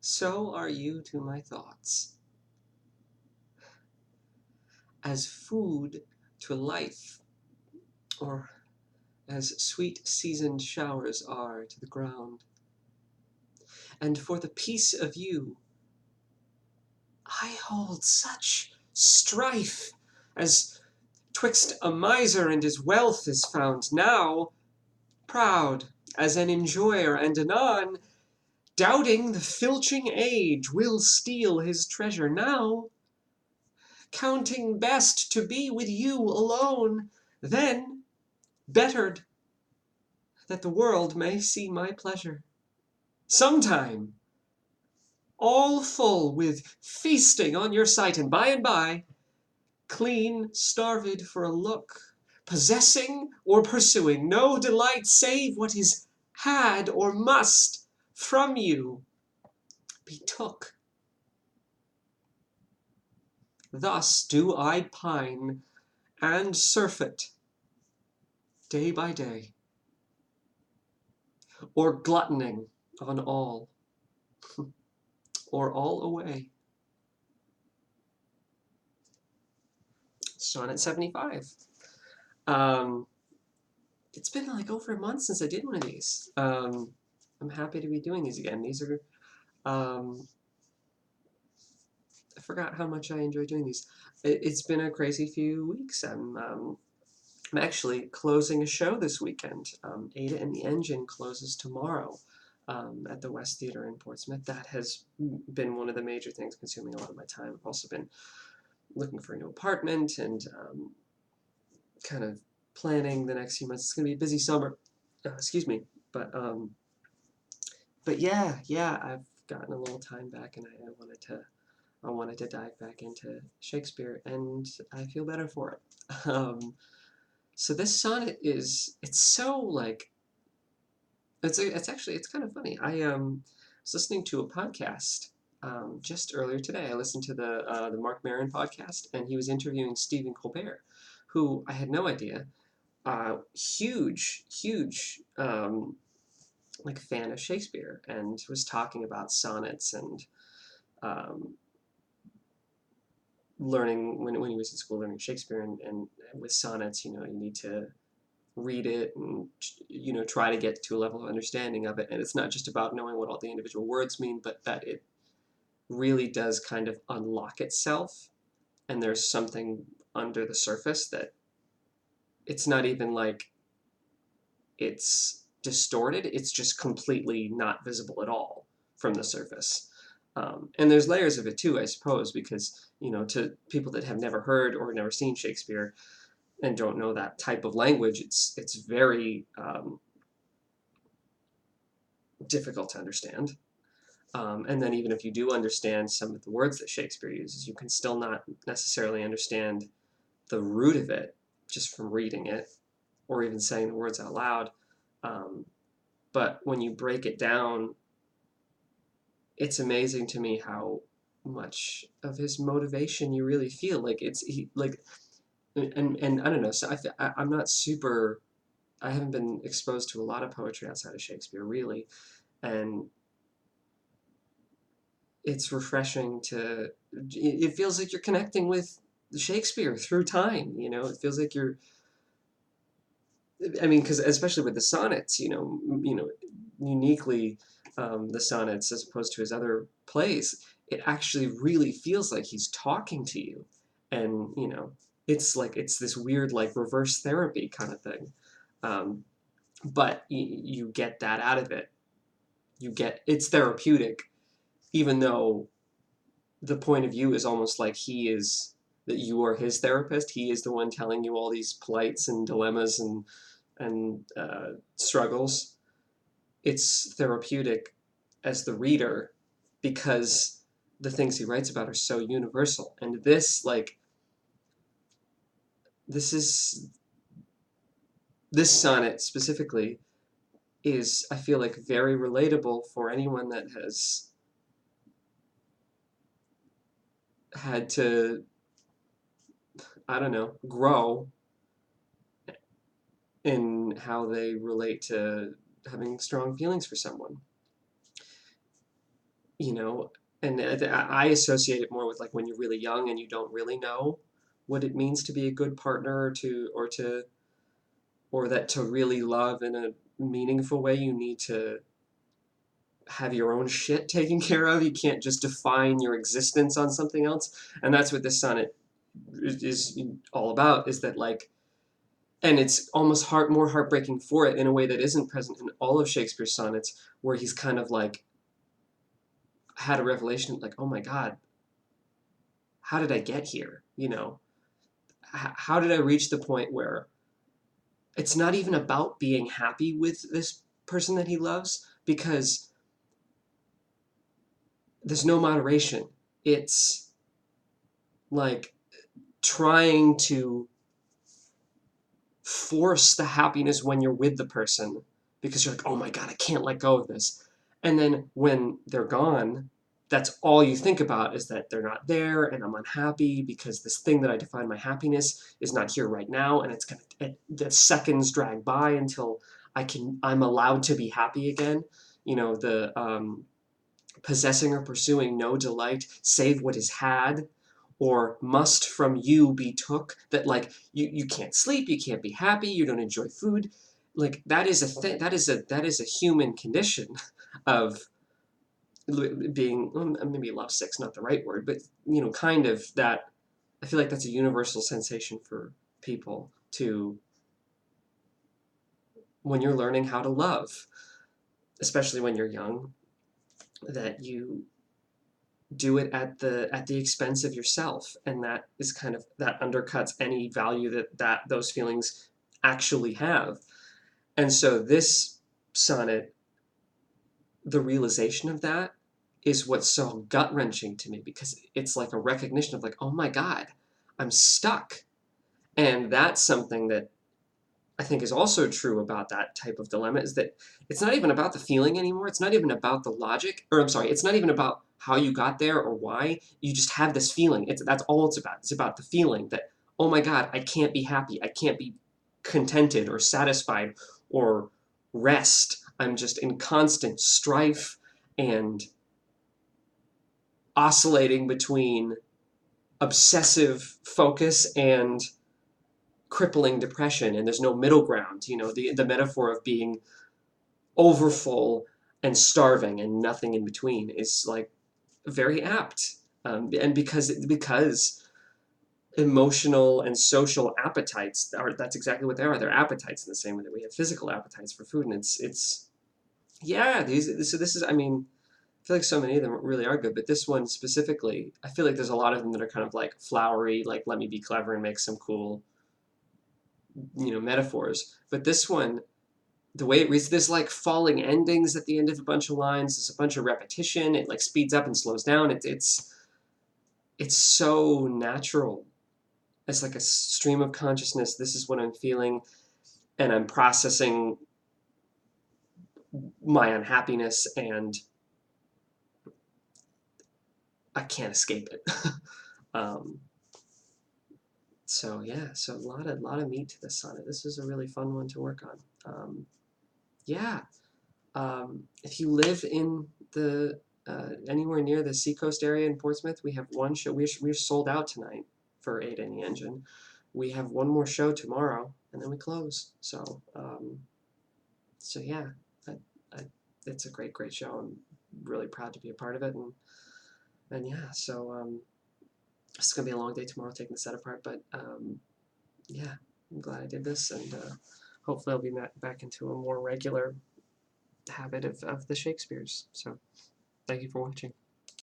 so are you to my thoughts. As food to life, or as sweet seasoned showers are to the ground. And for the peace of you, I hold such strife as twixt a miser and his wealth is found now, proud as an enjoyer, and anon, doubting the filching age will steal his treasure now, counting best to be with you alone, then bettered that the world may see my pleasure. Sometime, all full with feasting on your sight, and by, clean starved for a look, possessing or pursuing no delight save what is had or must from you be took. Thus do I pine and surfeit day by day, or gluttoning on all, or all away. Sonnet 75. It's been like over a month since I did one of these. I'm happy to be doing these again. These are, I forgot how much I enjoy doing these. It's been a crazy few weeks. I'm actually closing a show this weekend. Ada and the Engine closes tomorrow at the West Theatre in Portsmouth. That has been one of the major things consuming a lot of my time. I've also been looking for a new apartment and kind of planning the next few months. It's going to be a busy summer. Excuse me. But yeah, I've gotten a little time back, and I wanted to dive back into Shakespeare, and I feel better for it. So this sonnet it's so like, it's kind of funny. I was listening to a podcast just earlier today. I listened to the Mark Maron podcast, and he was interviewing Stephen Colbert, who I had no idea. Huge like fan of Shakespeare, and was talking about sonnets and um, learning when he was in school learning Shakespeare, and with sonnets, you need to read it and try to get to a level of understanding of it, and it's not just about knowing what all the individual words mean, but that it really does kind of unlock itself, and there's something under the surface that it's not even like it's distorted, it's just completely not visible at all from the surface. And there's layers of it too, I suppose, because to people that have never heard or never seen Shakespeare and don't know that type of language, it's very difficult to understand. And then even if you do understand some of the words that Shakespeare uses, you can still not necessarily understand the root of it just from reading it or even saying the words out loud. But when you break it down, it's amazing to me how much of his motivation you really feel. Like and I don't know. So I'm not super. I haven't been exposed to a lot of poetry outside of Shakespeare, really, and it's refreshing to. It feels like you're connecting with Shakespeare through time. It feels like you're. I mean, because especially with the sonnets, uniquely the sonnets as opposed to his other plays, it actually really feels like he's talking to you, and it's this weird like reverse therapy kind of thing. Um, but you get that out of it. It's therapeutic, even though the point of view is almost like that you are his therapist. He is the one telling you all these plights and dilemmas and struggles. It's therapeutic as the reader because the things he writes about are so universal. And this sonnet specifically is, I feel like, very relatable for anyone that has had to, I don't know, grow in how they relate to having strong feelings for someone. you know, and I associate it more with like when you're really young and you don't really know what it means to be a good partner, or that to really love in a meaningful way, you need to have your own shit taken care of. You can't just define your existence on something else. And that's what this sonnet is all about, is that like, and it's almost more heartbreaking for it in a way that isn't present in all of Shakespeare's sonnets, where he's kind of like had a revelation like, oh my God, how did I get here? You know, how did I reach the point where it's not even about being happy with this person that he loves, because there's no moderation. It's like trying to force the happiness when you're with the person because you're like, oh my God, I can't let go of this. And then when they're gone, that's all you think about, is that they're not there and I'm unhappy because this thing that I define my happiness is not here right now. And the seconds drag by until I'm allowed to be happy again. You know, the possessing or pursuing no delight save what is had, or must from you be took, that like you can't sleep, you can't be happy, you don't enjoy food. Like that is a thing, that is a human condition of being, well, maybe lovesick's not the right word, but you know, kind of that. I feel like that's a universal sensation for people to, when you're learning how to love, especially when you're young, that you do it at the expense of yourself, and that is kind of, that undercuts any value that those feelings actually have. And so this sonnet, the realization of that is what's so gut-wrenching to me, because it's like a recognition of like, oh my God, I'm stuck. And that's something that I think is also true about that type of dilemma, is that it's not even about the feeling anymore. It's not even about the logic, or I'm sorry, it's not even about how you got there or why. You just have this feeling. That's all it's about. It's about the feeling that, oh my God, I can't be happy. I can't be contented or satisfied or rest. I'm just in constant strife and oscillating between obsessive focus and crippling depression, and there's no middle ground. You know, the metaphor of being overfull and starving and nothing in between is like very apt. And because emotional and social appetites are, that's exactly what they are. They're appetites in the same way that we have physical appetites for food. And it's yeah, so this is, I mean, I feel like so many of them really are good, but this one specifically, I feel like there's a lot of them that are kind of like flowery, like let me be clever and make some cool, you know, metaphors. But this one, the way it reads, there's like falling endings at the end of a bunch of lines. There's a bunch of repetition. It like speeds up and slows down. It's so natural. It's like a stream of consciousness. This is what I'm feeling, and I'm processing my unhappiness, and I can't escape it. um, so yeah, so a lot of meat to this sonnet. This is a really fun one to work on. Yeah, if you live in the anywhere near the seacoast area in Portsmouth, we have one show. We're sold out tonight for 8 in the Engine. We have one more show tomorrow, and then we close. So yeah, I, I, it's a great show. I'm really proud to be a part of it, and yeah, so it's gonna be a long day tomorrow taking the set apart, but yeah, I'm glad I did this, and hopefully I'll be back into a more regular habit of the Shakespeares. So thank you for watching.